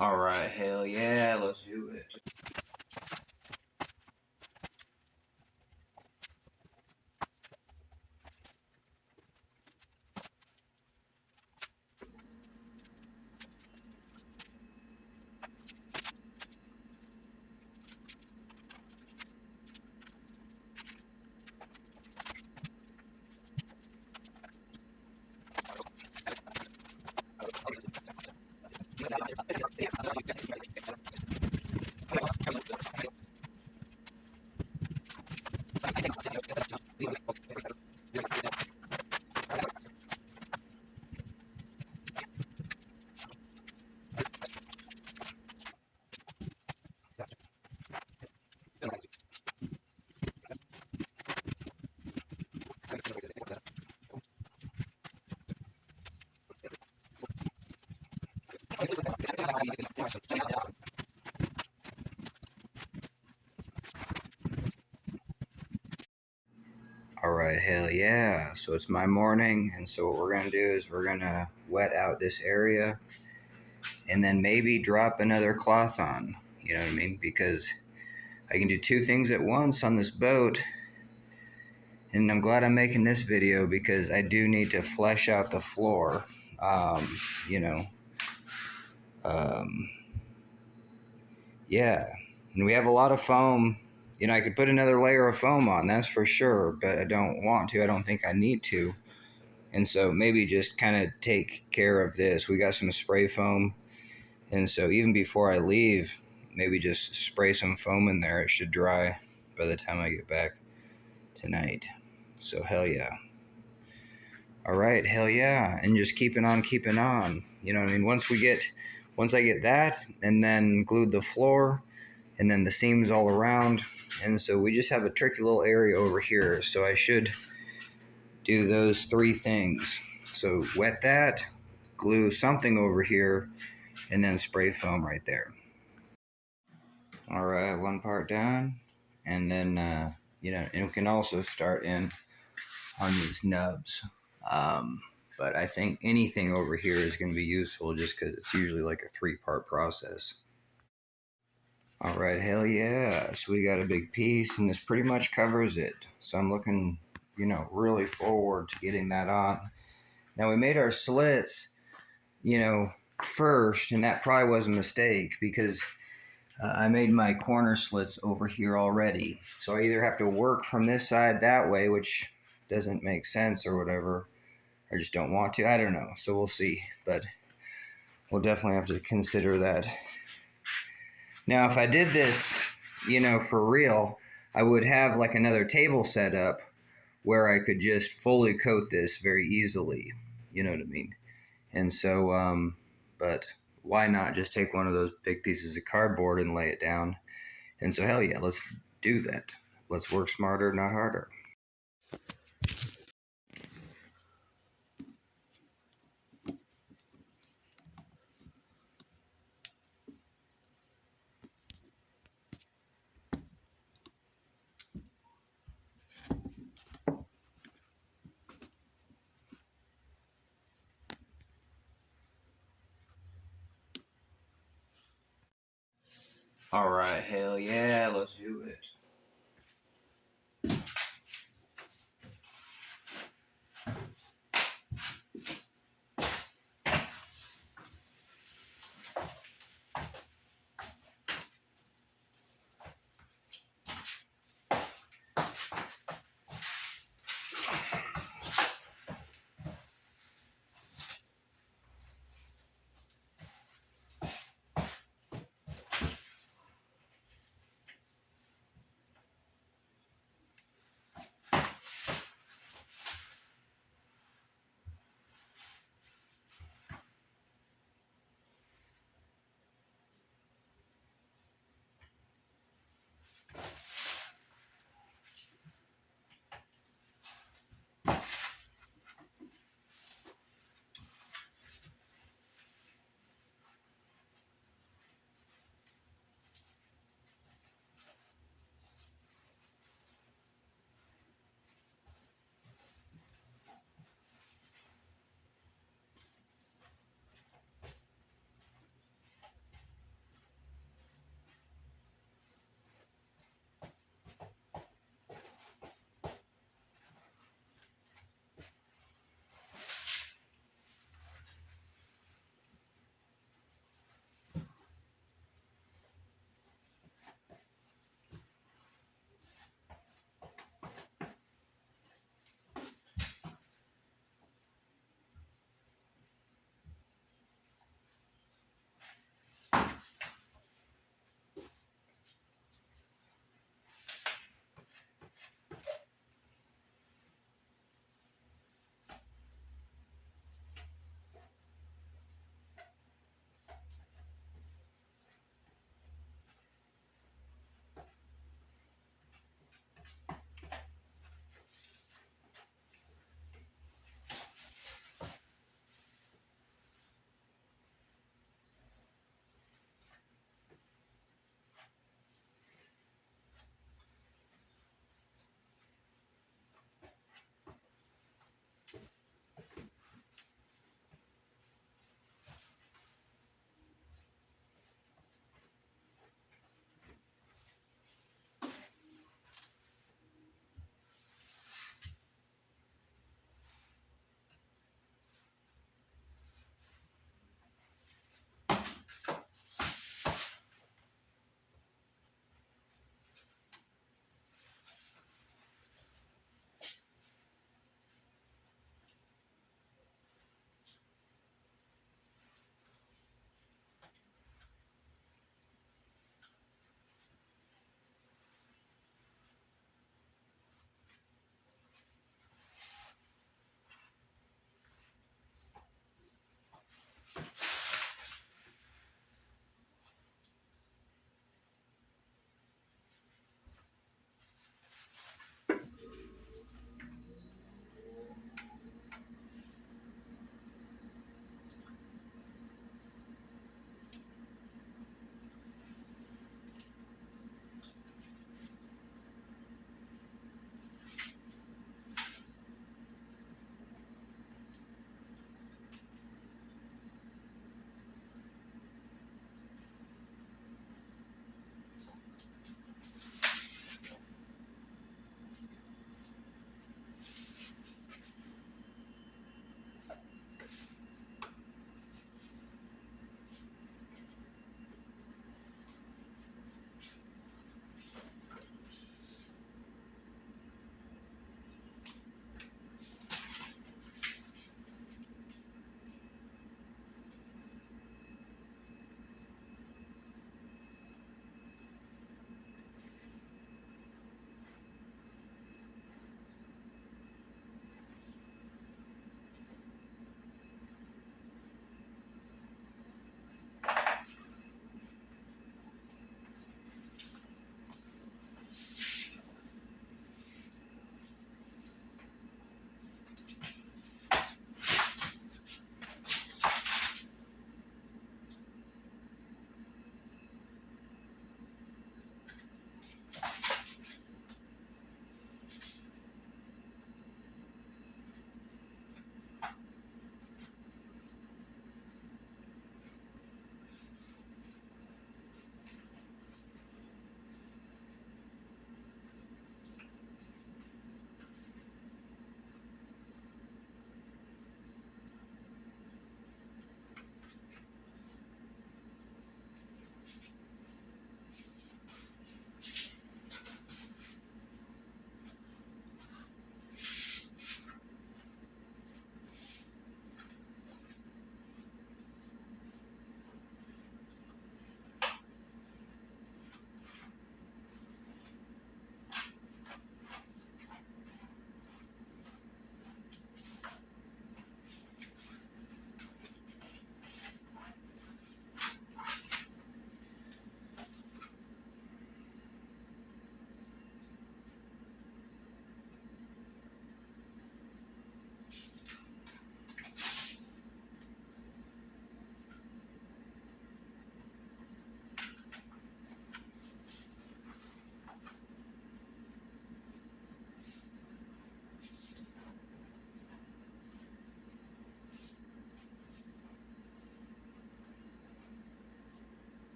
All right, hell yeah, let's do it. All right, hell yeah. So it's my morning, and so what we're gonna do is we're gonna wet out this area and then maybe drop another cloth on. You know what I mean? Because I can do two things at once on this boat, and I'm glad I'm making this video because I do need to flesh out the floor. Um, you know, um, yeah. And we have a lot of foam. You know, I could put another layer of foam on, that's for sure, but I don't want to. I don't think I need to. And so maybe just kind of take care of this. We got some spray foam. And so even before I leave, maybe just spray some foam in there. It should dry by the time I get back tonight. So hell yeah. All right, hell yeah. And just keeping on. You know what I mean? Once I get that and then glued the floor and then the seams all around. And so we just have a tricky little area over here. So I should do those three things. So wet that, glue something over here, and then spray foam right there. All right, one part done. And then, and we can also start in on these nubs. But I think anything over here is going to be useful just because it's usually like a three-part process. All right, hell yeah. So we got a big piece, and this pretty much covers it. So I'm looking, really forward to getting that on. Now we made our slits, first, and that probably was a mistake because I made my corner slits over here already. So I either have to work from this side that way, which doesn't make sense or whatever, or just don't want to. I don't know. So we'll see. But we'll definitely have to consider that. Now, if I did this, for real, I would have like another table set up where I could just fully coat this very easily. You know what I mean? And so, but why not just take one of those big pieces of cardboard and lay it down? And so, hell yeah, let's do that. Let's work smarter, not harder. All right, hell yeah, let's do it.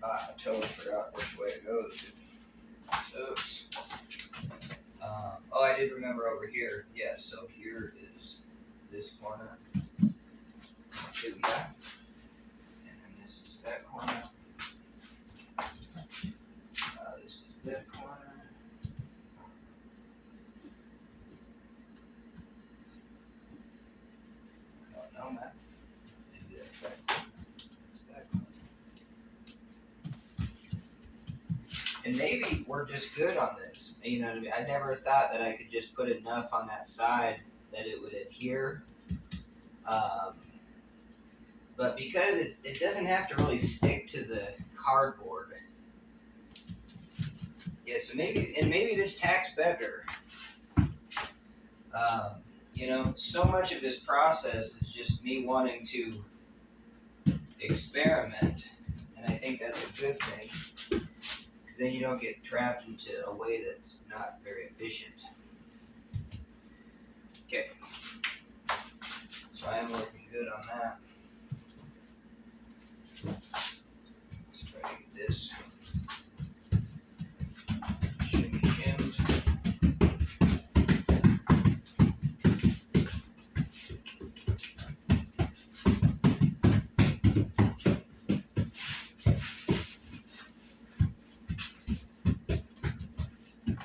I totally forgot which way it goes. Oops. Oh, I did remember over here. Yeah, so here is this corner. Here we go. And then this is that corner. This is that corner. Oh, no, man. Maybe that's that corner. That's that corner. And maybe we're just good on this. You know what I mean? I never thought that I could just put enough on that side that it would adhere. Um, but because it doesn't have to really stick to the cardboard. Yeah, so maybe this tacks better. Um, you know, so much of this process is just me wanting to experiment, and I think that's a good thing, because then you don't get trapped into a way that's not very efficient. Okay, so I am looking good on that. Let's try to get this shimmy shimmed.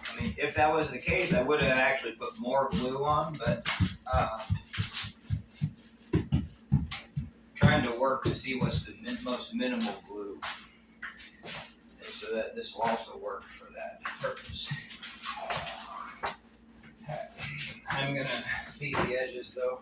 I mean, if that was the case, I would have actually put more glue on, but trying to work to see what's the most minimal glue, so that this will also work for that purpose. I'm gonna beat the edges though.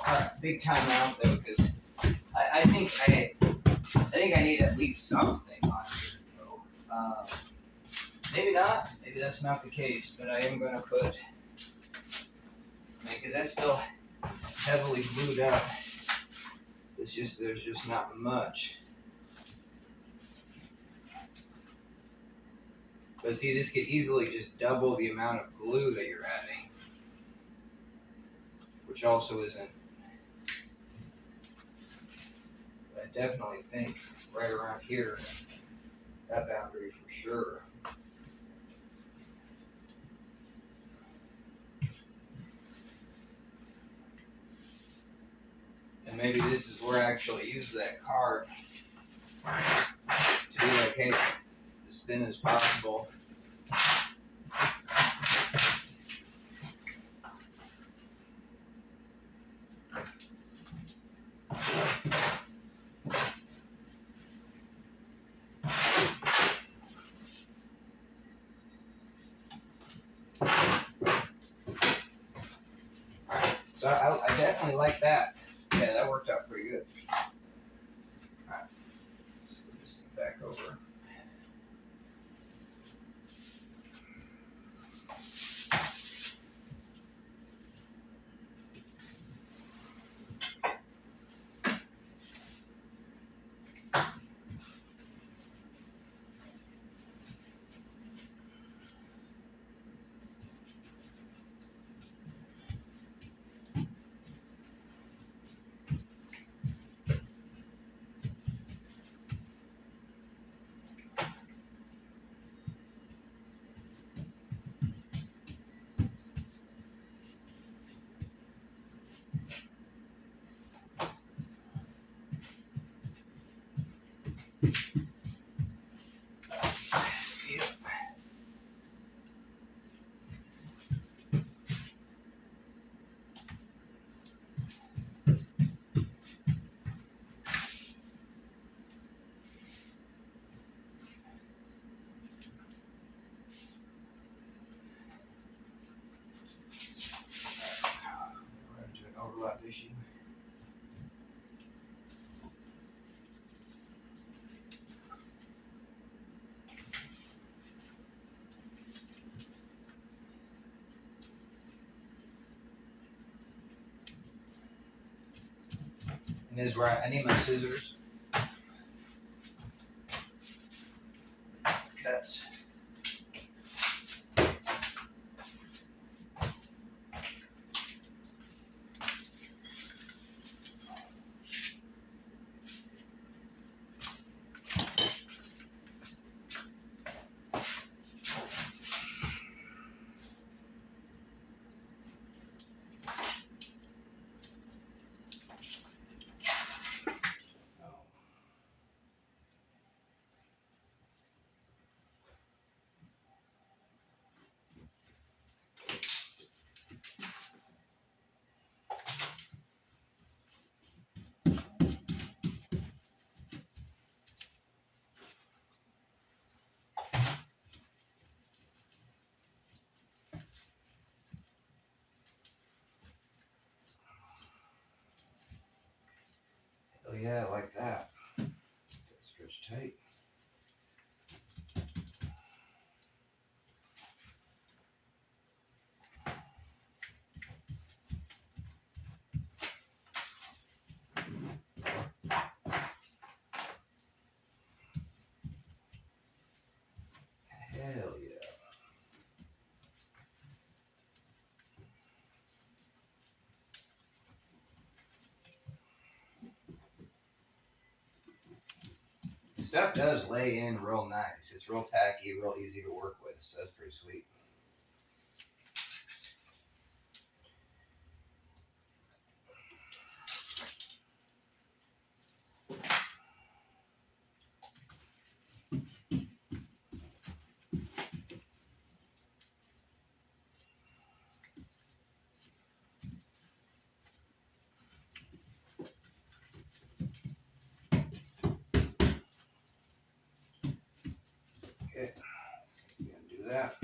Alright, big time out though, because I think I need at least something on here though. Maybe not. Maybe that's not the case, but I am going to put, because that's still heavily glued up. There's just not much. But see, this could easily just double the amount of glue that you're adding, which also isn't. But I definitely think right around here, that boundary for sure. And maybe this is where I actually use that card to be like, hey, as thin as possible. So I definitely like that. Yeah, that worked out pretty good. Alright, let's put this thing back over. And this is where I need my scissors. Cuts. Oh yeah, like that. Stretch tight. Hell yeah. Stuff does lay in real nice. It's real tacky, real easy to work with, so that's pretty sweet. Okay, I'm gonna do that.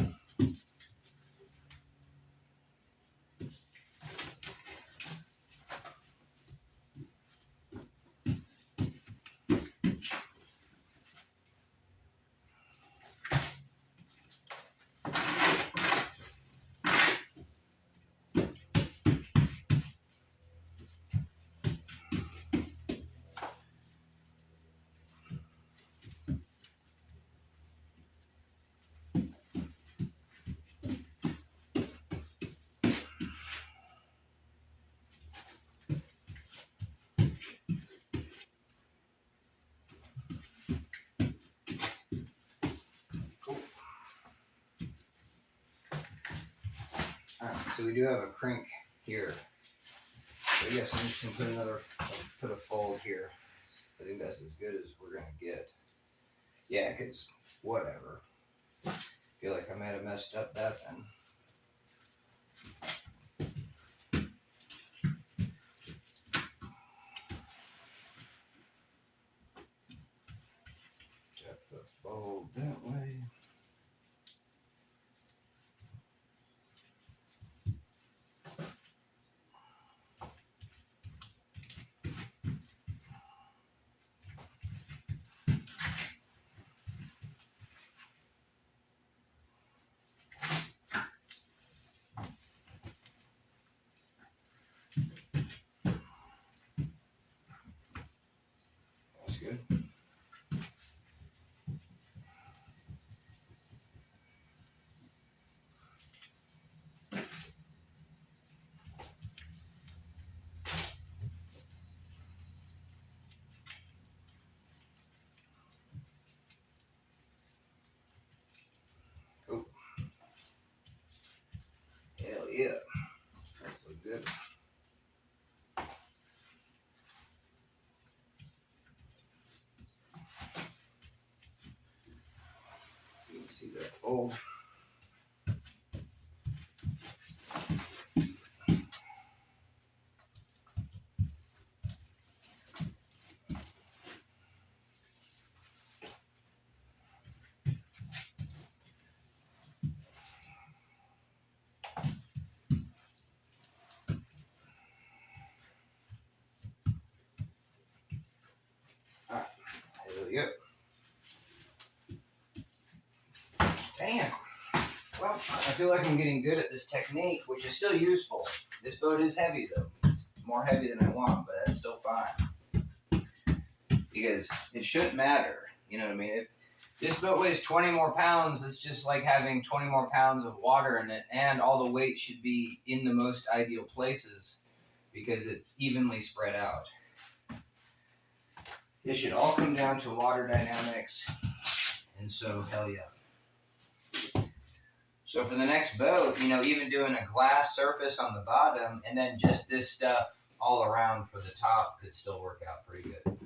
Cool. Alright, so we do have a crank here. So I guess I'm just gonna put a fold here. I think that's as good as we're gonna get. Yeah, cause whatever. Feel like I might have messed up that then. Tap the fold that way. That's good. Cool. Hell yeah. That's so good. You can see that fold. Alright. Hell yeah. Damn. Well, I feel like I'm getting good at this technique, which is still useful. This boat is heavy though. It's more heavy than I want, but that's still fine. because it shouldn't matter. You know what I mean? If this boat weighs 20 more pounds, it's just like having 20 more pounds of water in it, and all the weight should be in the most ideal places because it's evenly spread out. It should all come down to water dynamics, and so hell yeah. So for the next boat, you know, even doing a glass surface on the bottom and then just this stuff all around for the top could still work out pretty good.